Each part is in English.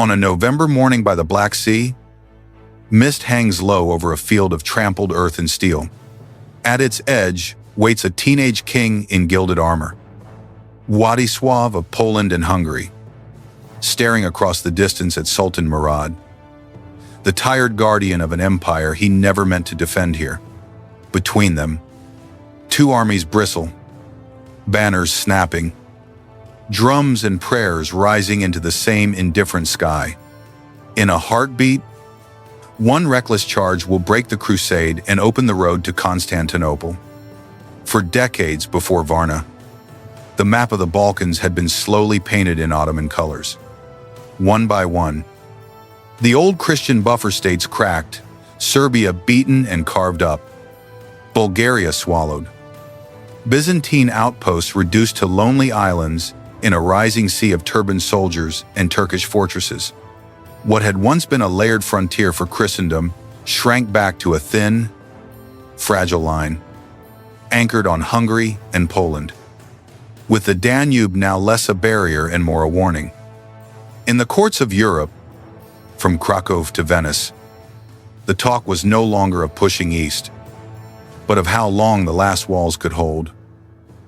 On a November morning by the Black Sea, mist hangs low over a field of trampled earth and steel. At its edge waits a teenage king in gilded armor, Władysław of Poland and Hungary, staring across the distance at Sultan Murad, the tired guardian of an empire he never meant to defend here. Between them, two armies bristle, banners snapping, drums and prayers rising into the same indifferent sky. In a heartbeat, one reckless charge will break the crusade and open the road to Constantinople. For decades before Varna, the map of the Balkans had been slowly painted in Ottoman colors. One by one, the old Christian buffer states cracked, Serbia beaten and carved up, Bulgaria swallowed, Byzantine outposts reduced to lonely islands in a rising sea of turbaned soldiers and Turkish fortresses. What had once been a layered frontier for Christendom shrank back to a thin, fragile line, anchored on Hungary and Poland, with the Danube now less a barrier and more a warning. In the courts of Europe, from Krakow to Venice, the talk was no longer of pushing east, but of how long the last walls could hold.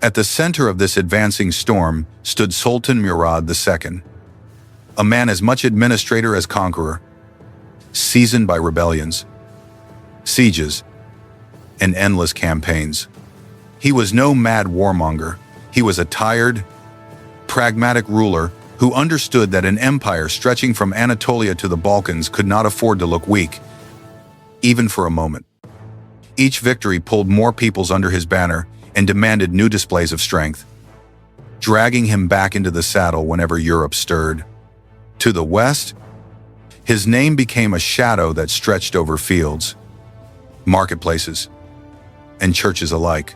At the center of this advancing storm stood Sultan Murad II, a man as much administrator as conqueror, seasoned by rebellions, sieges, and endless campaigns. He was no mad warmonger. He was a tired, pragmatic ruler who understood that an empire stretching from Anatolia to the Balkans could not afford to look weak, even for a moment. Each victory pulled more peoples under his banner and demanded new displays of strength, dragging him back into the saddle whenever Europe stirred. To the west, his name became a shadow that stretched over fields, marketplaces, and churches alike.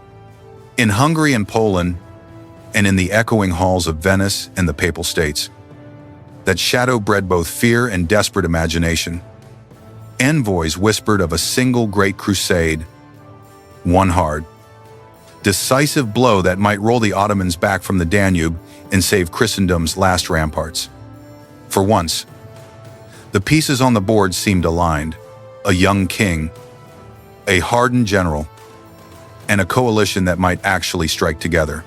In Hungary and Poland, and in the echoing halls of Venice and the Papal States, that shadow bred both fear and desperate imagination. Envoys whispered of a single great crusade, one hard, decisive blow that might roll the Ottomans back from the Danube and save Christendom's last ramparts. For once, the pieces on the board seemed aligned: a young king, a hardened general, and a coalition that might actually strike together.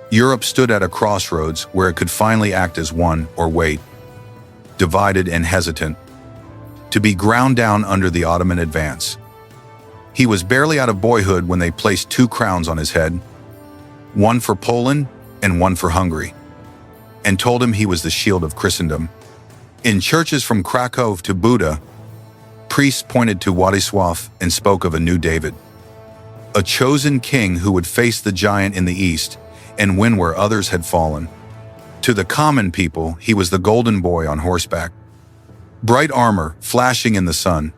Europe stood at a crossroads where it could finally act as one or wait, divided and hesitant, to be ground down under the Ottoman advance. He was barely out of boyhood when they placed two crowns on his head, one for Poland and one for Hungary, and told him he was the shield of Christendom. In churches from Krakow to Buda, priests pointed to Władysław and spoke of a new David, a chosen king who would face the giant in the east and win where others had fallen. To the common people, he was the golden boy on horseback, bright armor flashing in the sun,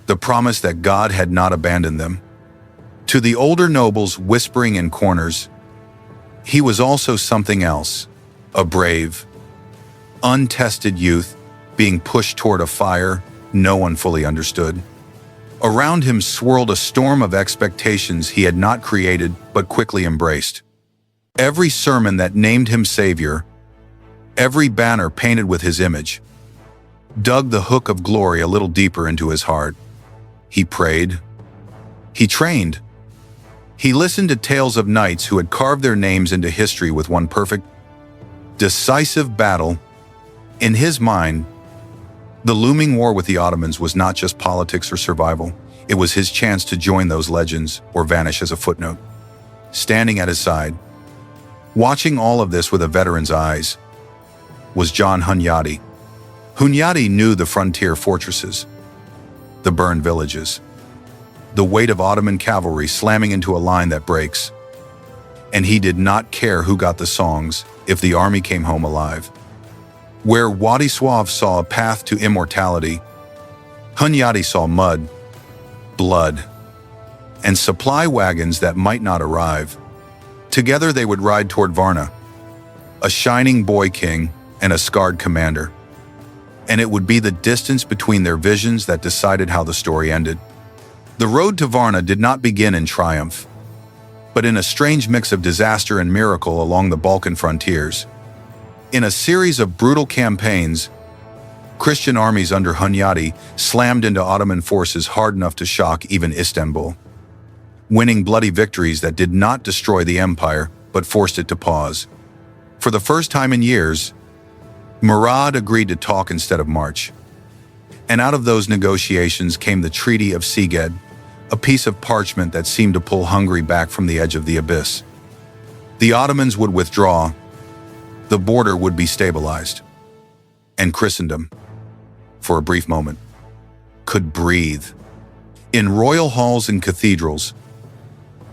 the promise that God had not abandoned them. To the older nobles whispering in corners, he was also something else, a brave, untested youth being pushed toward a fire no one fully understood. Around him swirled a storm of expectations he had not created but quickly embraced. Every sermon that named him savior, every banner painted with his image, dug the hook of glory a little deeper into his heart. He prayed. He trained. He listened to tales of knights who had carved their names into history with one perfect, decisive battle. In his mind, the looming war with the Ottomans was not just politics or survival. It was his chance to join those legends or vanish as a footnote. Standing at his side, watching all of this with a veteran's eyes, was John Hunyadi. Hunyadi knew the frontier fortresses, the burned villages, the weight of Ottoman cavalry slamming into a line that breaks. And he did not care who got the songs if the army came home alive. Where Władysław saw a path to immortality, Hunyadi saw mud, blood, and supply wagons that might not arrive. Together they would ride toward Varna, a shining boy king and a scarred commander. And it would be the distance between their visions that decided how the story ended. The road to Varna did not begin in triumph, but in a strange mix of disaster and miracle along the Balkan frontiers. In a series of brutal campaigns, Christian armies under Hunyadi slammed into Ottoman forces hard enough to shock even Istanbul, winning bloody victories that did not destroy the empire but forced it to pause. For the first time in years, Murad agreed to talk instead of march. And out of those negotiations came the Treaty of Szeged, a piece of parchment that seemed to pull Hungary back from the edge of the abyss. The Ottomans would withdraw, the border would be stabilized, and Christendom, for a brief moment, could breathe. In royal halls and cathedrals,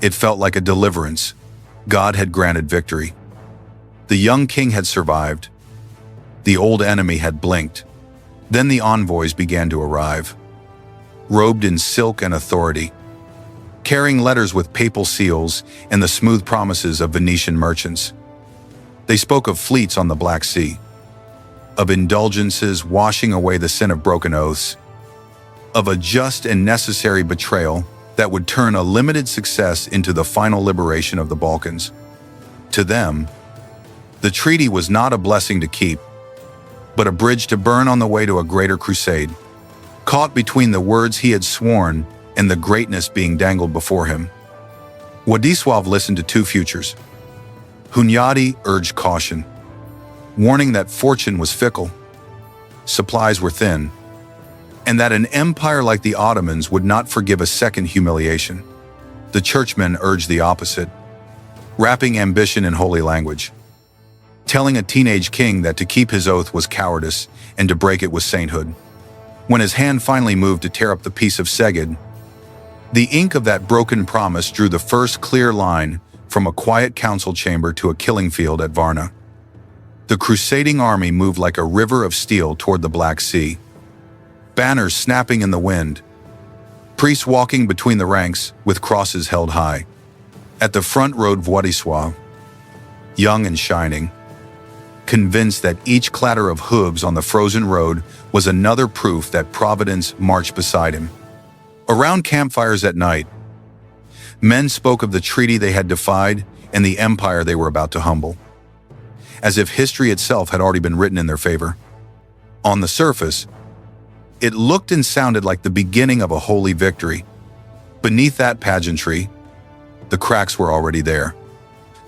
it felt like a deliverance. God had granted victory. The young king had survived. The old enemy had blinked. Then the envoys began to arrive, robed in silk and authority, carrying letters with papal seals and the smooth promises of Venetian merchants. They spoke of fleets on the Black Sea, of indulgences washing away the sin of broken oaths, of a just and necessary betrayal that would turn a limited success into the final liberation of the Balkans. To them, the treaty was not a blessing to keep, but a bridge to burn on the way to a greater crusade, caught between the words he had sworn and the greatness being dangled before him. Władysław listened to two futures. Hunyadi urged caution, warning that fortune was fickle, supplies were thin, and that an empire like the Ottomans would not forgive a second humiliation. The churchmen urged the opposite, wrapping ambition in holy language, telling a teenage king that to keep his oath was cowardice and to break it was sainthood. When his hand finally moved to tear up the Peace of Szeged, the ink of that broken promise drew the first clear line from a quiet council chamber to a killing field at Varna. The crusading army moved like a river of steel toward the Black Sea, banners snapping in the wind, priests walking between the ranks with crosses held high. At the front rode Władysław, young and shining, convinced that each clatter of hooves on the frozen road was another proof that Providence marched beside him. Around campfires at night, men spoke of the treaty they had defied and the empire they were about to humble, as if history itself had already been written in their favor. On the surface, it looked and sounded like the beginning of a holy victory. Beneath that pageantry, the cracks were already there.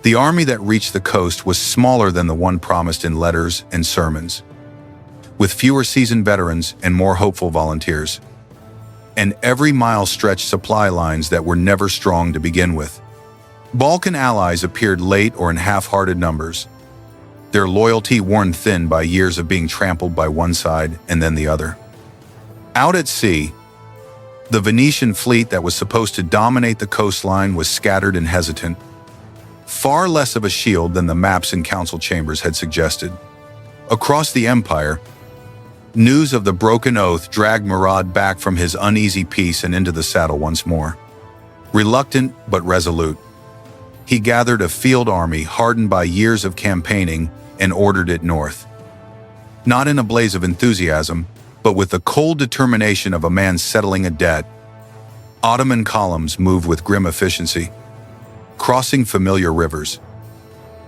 The army that reached the coast was smaller than the one promised in letters and sermons, with fewer seasoned veterans and more hopeful volunteers. And every mile stretched supply lines that were never strong to begin with. Balkan allies appeared late or in half-hearted numbers, their loyalty worn thin by years of being trampled by one side and then the other. Out at sea, the Venetian fleet that was supposed to dominate the coastline was scattered and hesitant, far less of a shield than the maps and council chambers had suggested. Across the empire, news of the broken oath dragged Murad back from his uneasy peace and into the saddle once more. Reluctant but resolute, he gathered a field army hardened by years of campaigning and ordered it north. Not in a blaze of enthusiasm, but with the cold determination of a man settling a debt. Ottoman columns moved with grim efficiency, crossing familiar rivers,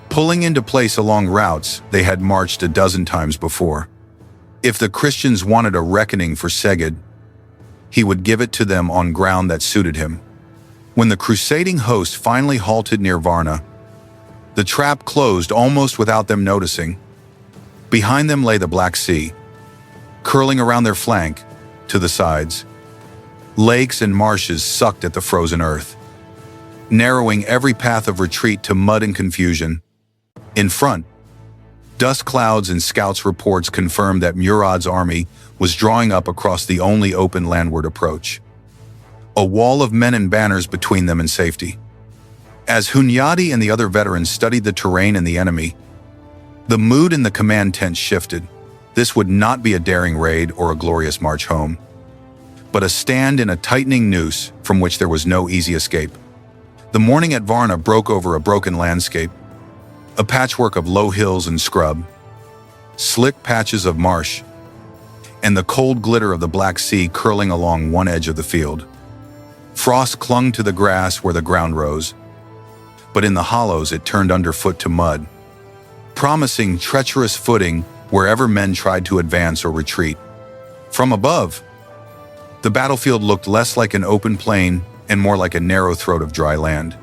pulling into place along routes they had marched a dozen times before. If the Christians wanted a reckoning for Szeged, he would give it to them on ground that suited him. When the crusading host finally halted near Varna, the trap closed almost without them noticing. Behind them lay the Black Sea, curling around their flank, to the sides. Lakes and marshes sucked at the frozen earth, narrowing every path of retreat to mud and confusion. In front, dust clouds and scouts' reports confirmed that Murad's army was drawing up across the only open landward approach, a wall of men and banners between them and safety. As Hunyadi and the other veterans studied the terrain and the enemy, the mood in the command tent shifted. This would not be a daring raid or a glorious march home, but a stand in a tightening noose from which there was no easy escape. The morning at Varna broke over a broken landscape, a patchwork of low hills and scrub, slick patches of marsh, and the cold glitter of the Black Sea curling along one edge of the field. Frost clung to the grass where the ground rose, but in the hollows it turned underfoot to mud, promising treacherous footing wherever men tried to advance or retreat. From above, the battlefield looked less like an open plain and more like a narrow throat of dry land,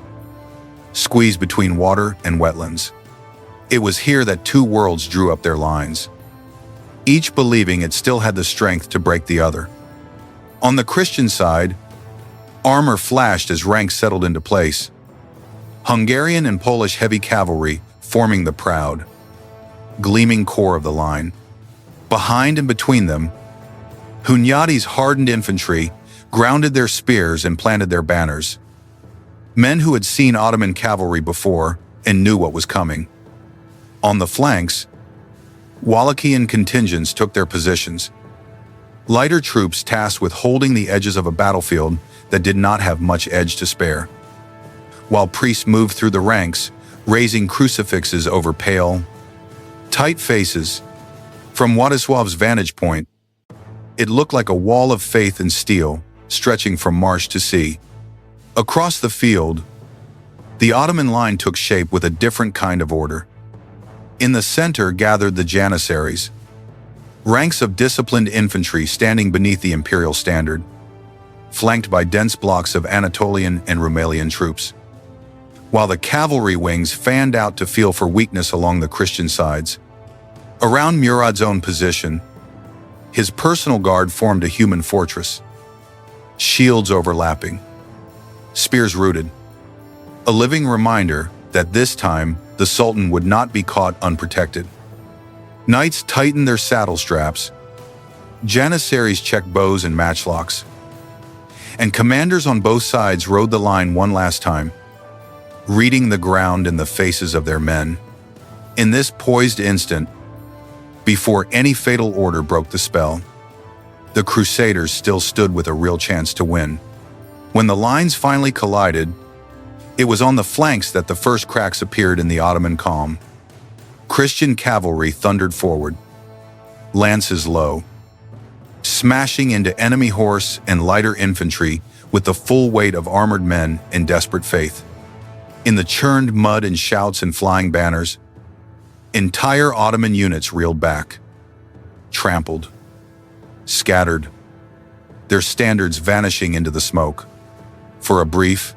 squeezed between water and wetlands. It was here that two worlds drew up their lines, each believing it still had the strength to break the other. On the Christian side, armor flashed as ranks settled into place, Hungarian and Polish heavy cavalry forming the proud, gleaming core of the line. Behind and between them, Hunyadi's hardened infantry grounded their spears and planted their banners, men who had seen Ottoman cavalry before and knew what was coming. On the flanks, Wallachian contingents took their positions, lighter troops tasked with holding the edges of a battlefield that did not have much edge to spare, while priests moved through the ranks, raising crucifixes over pale, tight faces. From Władysław's vantage point, it looked like a wall of faith and steel stretching from marsh to sea. Across the field, the Ottoman line took shape with a different kind of order. In the center gathered the Janissaries, ranks of disciplined infantry standing beneath the imperial standard, flanked by dense blocks of Anatolian and Rumelian troops, while the cavalry wings fanned out to feel for weakness along the Christian sides. Around Murad's own position, his personal guard formed a human fortress, shields overlapping, spears rooted, a living reminder that this time the Sultan would not be caught unprotected. Knights tightened their saddle straps, Janissaries checked bows and matchlocks, and commanders on both sides rode the line one last time, reading the ground in the faces of their men. In this poised instant, before any fatal order broke the spell, the Crusaders still stood with a real chance to win. When the lines finally collided, it was on the flanks that the first cracks appeared in the Ottoman calm. Christian cavalry thundered forward, lances low, smashing into enemy horse and lighter infantry with the full weight of armored men in desperate faith. In the churned mud and shouts and flying banners, entire Ottoman units reeled back, trampled, scattered, their standards vanishing into the smoke. For a brief,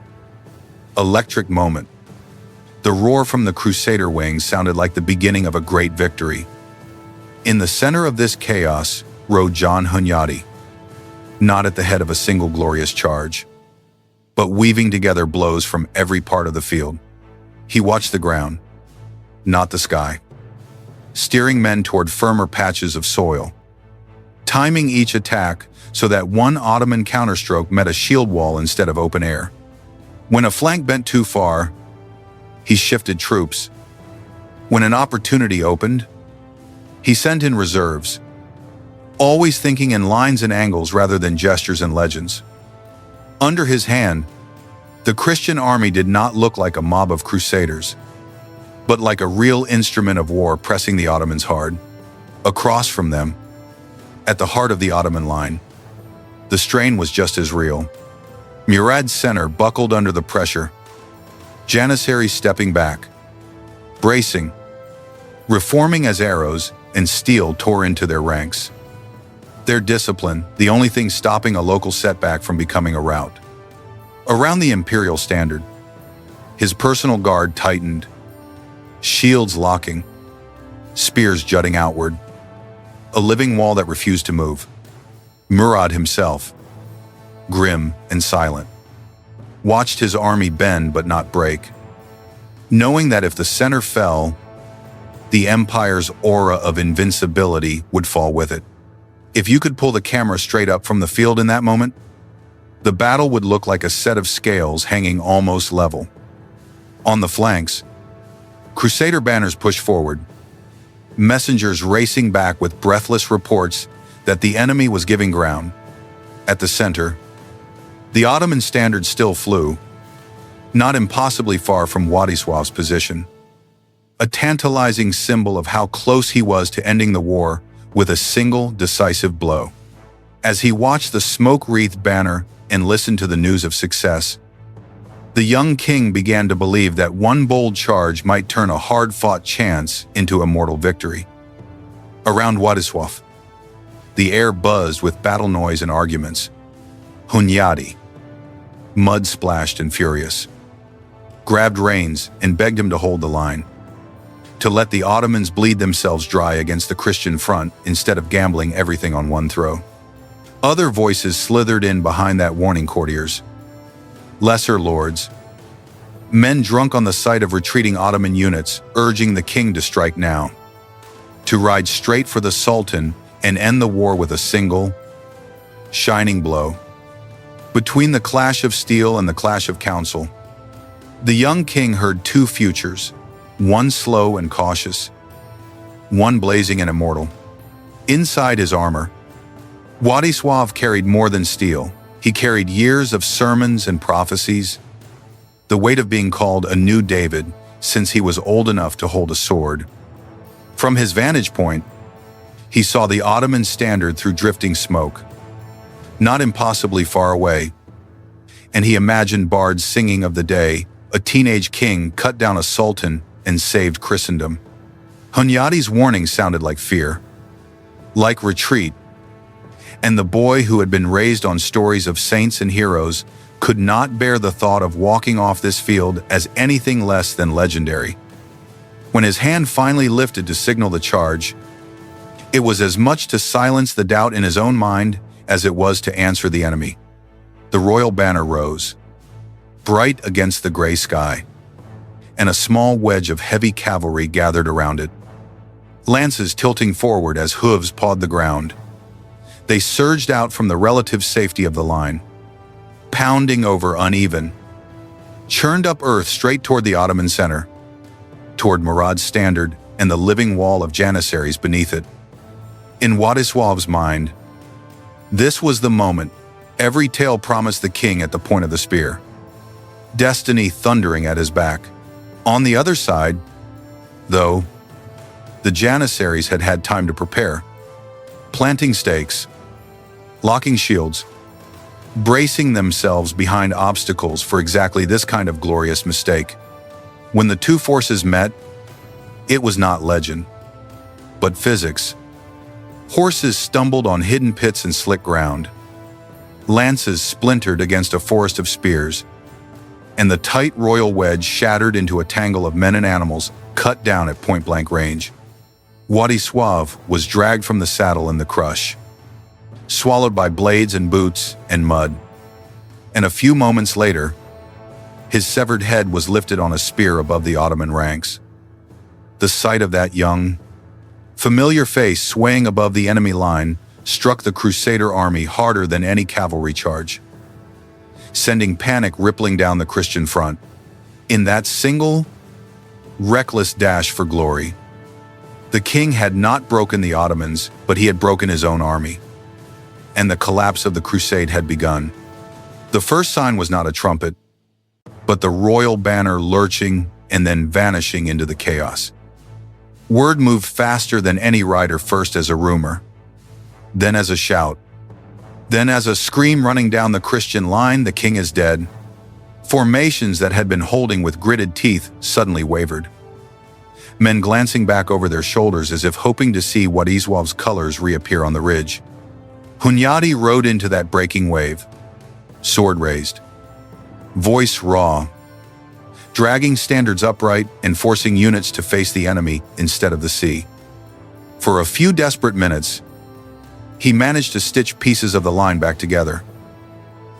electric moment, the roar from the Crusader wings sounded like the beginning of a great victory. In the center of this chaos rode John Hunyadi, not at the head of a single glorious charge, but weaving together blows from every part of the field. He watched the ground, not the sky, steering men toward firmer patches of soil, timing each attack so that one Ottoman counterstroke met a shield wall instead of open air. When a flank bent too far, he shifted troops. When an opportunity opened, he sent in reserves, always thinking in lines and angles rather than gestures and legends. Under his hand, the Christian army did not look like a mob of crusaders, but like a real instrument of war pressing the Ottomans hard. Across from them, at the heart of the Ottoman line, the strain was just as real. Murad's center buckled under the pressure, Janissaries stepping back, bracing, reforming as arrows and steel tore into their ranks. Their discipline, the only thing stopping a local setback from becoming a rout. Around the imperial standard, his personal guard tightened, shields locking, spears jutting outward, a living wall that refused to move. Murad himself, grim and silent, watched his army bend but not break, knowing that if the center fell, the empire's aura of invincibility would fall with it. If you could pull the camera straight up from the field in that moment, the battle would look like a set of scales hanging almost level. On the flanks, Crusader banners pushed forward, messengers racing back with breathless reports that the enemy was giving ground. At the center, the Ottoman standard still flew, not impossibly far from Władysław's position, a tantalizing symbol of how close he was to ending the war with a single decisive blow. As he watched the smoke-wreathed banner and listened to the news of success, the young king began to believe that one bold charge might turn a hard-fought chance into a mortal victory. Around Władysław, the air buzzed with battle noise and arguments. Hunyadi, mud-splashed and furious, grabbed reins and begged him to hold the line, to let the Ottomans bleed themselves dry against the Christian front instead of gambling everything on one throw. Other voices slithered in behind that warning courtiers. Lesser lords, men drunk on the sight of retreating Ottoman units, urging the king to strike now, to ride straight for the Sultan and end the war with a single, shining blow. Between the clash of steel and the clash of counsel, the young king heard two futures, one slow and cautious, one blazing and immortal. Inside his armor, Władysław carried more than steel. He carried years of sermons and prophecies, the weight of being called a new David since he was old enough to hold a sword. From his vantage point, he saw the Ottoman standard through drifting smoke, not impossibly far away, and he imagined bards singing of the day a teenage king cut down a sultan and saved Christendom. Hunyadi's warning sounded like fear, like retreat, and the boy who had been raised on stories of saints and heroes could not bear the thought of walking off this field as anything less than legendary. When his hand finally lifted to signal the charge, it was as much to silence the doubt in his own mind as it was to answer the enemy. The royal banner rose, bright against the gray sky, and a small wedge of heavy cavalry gathered around it, lances tilting forward as hooves pawed the ground. They surged out from the relative safety of the line, pounding over uneven, churned up earth straight toward the Ottoman center, toward Murad's standard and the living wall of Janissaries beneath it. In Władysław's mind, this was the moment every tale promised the king at the point of the spear, destiny thundering at his back. On the other side, though, the Janissaries had had time to prepare, planting stakes, locking shields, bracing themselves behind obstacles for exactly this kind of glorious mistake. When the two forces met, it was not legend, but physics. Horses stumbled on hidden pits and slick ground. Lances splintered against a forest of spears, and the tight royal wedge shattered into a tangle of men and animals cut down at point-blank range. Władysław was dragged from the saddle in the crush, swallowed by blades and boots and mud, and a few moments later, his severed head was lifted on a spear above the Ottoman ranks. The sight of that young, familiar face swaying above the enemy line struck the Crusader army harder than any cavalry charge, sending panic rippling down the Christian front. In that single, reckless dash for glory, the king had not broken the Ottomans, but he had broken his own army, and the collapse of the crusade had begun. The first sign was not a trumpet, but the royal banner lurching and then vanishing into the chaos. Word moved faster than any rider, first as a rumor, then as a shout, then as a scream running down the Christian line, "The king is dead." Formations that had been holding with gritted teeth suddenly wavered, men glancing back over their shoulders as if hoping to see Władysław's colors reappear on the ridge. Hunyadi rode into that breaking wave, sword raised, voice raw, dragging standards upright and forcing units to face the enemy instead of the sea. For a few desperate minutes, he managed to stitch pieces of the line back together,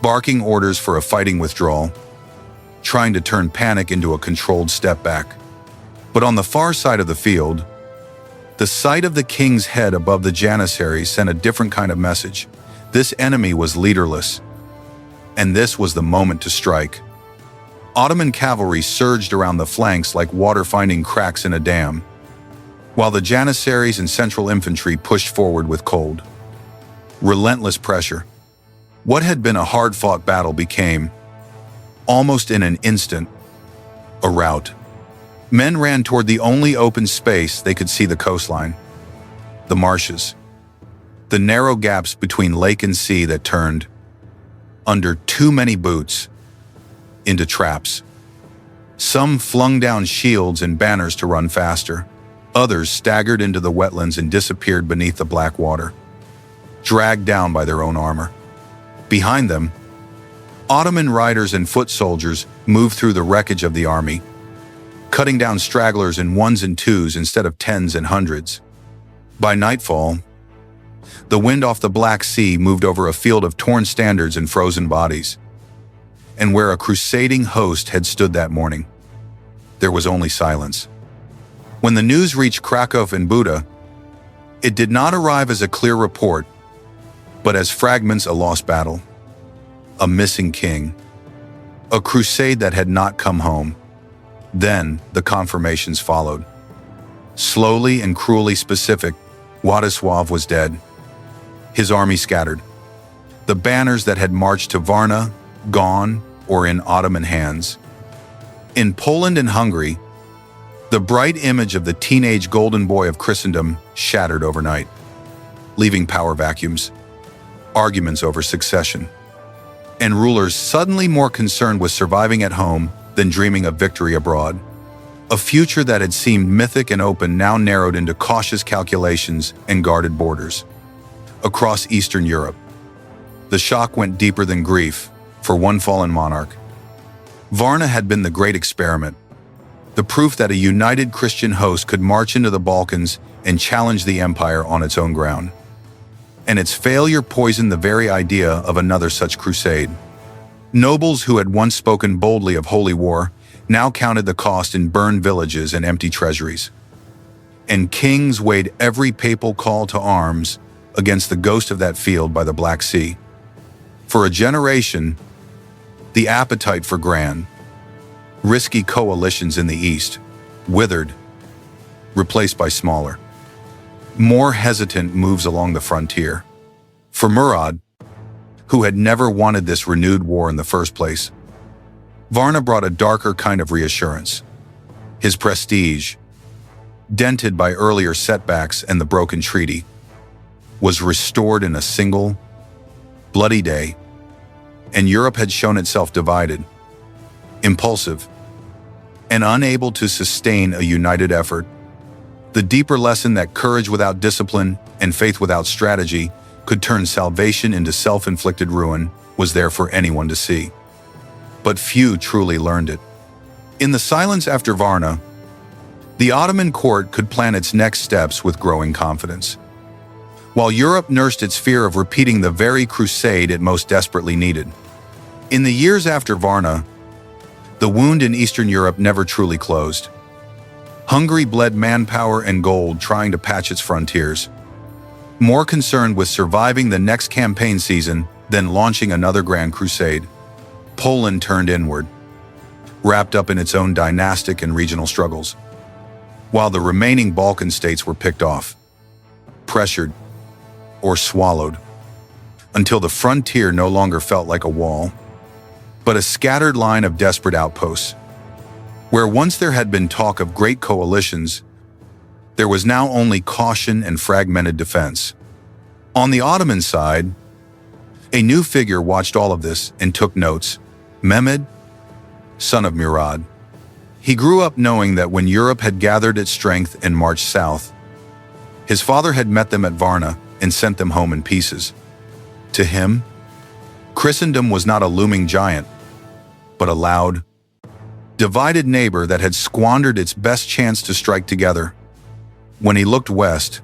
barking orders for a fighting withdrawal, trying to turn panic into a controlled step back. But on the far side of the field, the sight of the king's head above the Janissaries sent a different kind of message. This enemy was leaderless, and this was the moment to strike. Ottoman cavalry surged around the flanks like water finding cracks in a dam, while the Janissaries and central infantry pushed forward with cold, relentless pressure. What had been a hard-fought battle became, almost in an instant, a rout. Men ran toward the only open space they could see: the coastline, the marshes, the narrow gaps between lake and sea that turned, under too many boots, into traps. Some flung down shields and banners to run faster. Others staggered into the wetlands and disappeared beneath the black water, dragged down by their own armor. Behind them, Ottoman riders and foot soldiers moved through the wreckage of the army, cutting down stragglers in ones and twos instead of tens and hundreds. By nightfall, the wind off the Black Sea moved over a field of torn standards and frozen bodies. And where a crusading host had stood that morning, there was only silence. When the news reached Krakow and Buda, it did not arrive as a clear report, but as fragments of a lost battle, a missing king, a crusade that had not come home. Then the confirmations followed. Slowly and cruelly specific, Władysław was dead. His army scattered. The banners that had marched to Varna, gone or in Ottoman hands. In Poland and Hungary, the bright image of the teenage golden boy of Christendom shattered overnight, leaving power vacuums, arguments over succession, and rulers suddenly more concerned with surviving at home than dreaming of victory abroad. A future that had seemed mythic and open now narrowed into cautious calculations and guarded borders. Across Eastern Europe, the shock went deeper than grief for one fallen monarch. Varna had been the great experiment, the proof that a united Christian host could march into the Balkans and challenge the empire on its own ground. And its failure poisoned the very idea of another such crusade. Nobles who had once spoken boldly of holy war now counted the cost in burned villages and empty treasuries. And kings weighed every papal call to arms against the ghost of that field by the Black Sea. For a generation, the appetite for grand, risky coalitions in the East withered, replaced by smaller, more hesitant moves along the frontier. For Murad, who had never wanted this renewed war in the first place, Varna brought a darker kind of reassurance. His prestige, dented by earlier setbacks and the broken treaty, was restored in a single, bloody day, and Europe had shown itself divided, impulsive, and unable to sustain a united effort. The deeper lesson that courage without discipline and faith without strategy could turn salvation into self-inflicted ruin was there for anyone to see. But few truly learned it. In the silence after Varna, the Ottoman court could plan its next steps with growing confidence, while Europe nursed its fear of repeating the very crusade it most desperately needed. In the years after Varna, the wound in Eastern Europe never truly closed. Hungary bled manpower and gold trying to patch its frontiers, more concerned with surviving the next campaign season than launching another grand crusade. Poland turned inward, wrapped up in its own dynastic and regional struggles, while the remaining Balkan states were picked off, pressured, or swallowed, until the frontier no longer felt like a wall, but a scattered line of desperate outposts. Where once there had been talk of great coalitions, there was now only caution and fragmented defense. On the Ottoman side, a new figure watched all of this and took notes: Mehmed, son of Murad. He grew up knowing that when Europe had gathered its strength and marched south, his father had met them at Varna and sent them home in pieces. To him, Christendom was not a looming giant, but a loud, divided neighbor that had squandered its best chance to strike together. When he looked west,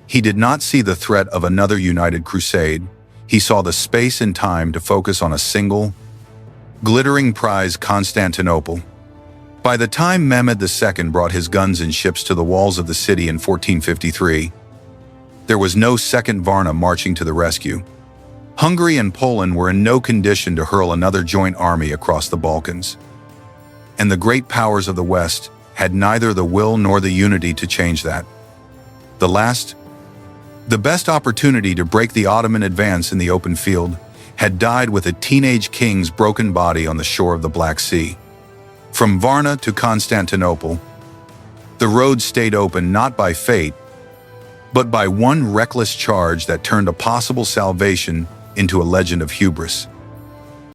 he did not see the threat of another united crusade. He saw the space and time to focus on a single, glittering prize: Constantinople. By the time Mehmed II brought his guns and ships to the walls of the city in 1453, there was no second Varna marching to the rescue. Hungary and Poland were in no condition to hurl another joint army across the Balkans, and the great powers of the West had neither the will nor the unity to change that. The best opportunity to break the Ottoman advance in the open field had died with a teenage king's broken body on the shore of the Black Sea. From Varna to Constantinople, the road stayed open not by fate, but by one reckless charge that turned a possible salvation into a legend of hubris.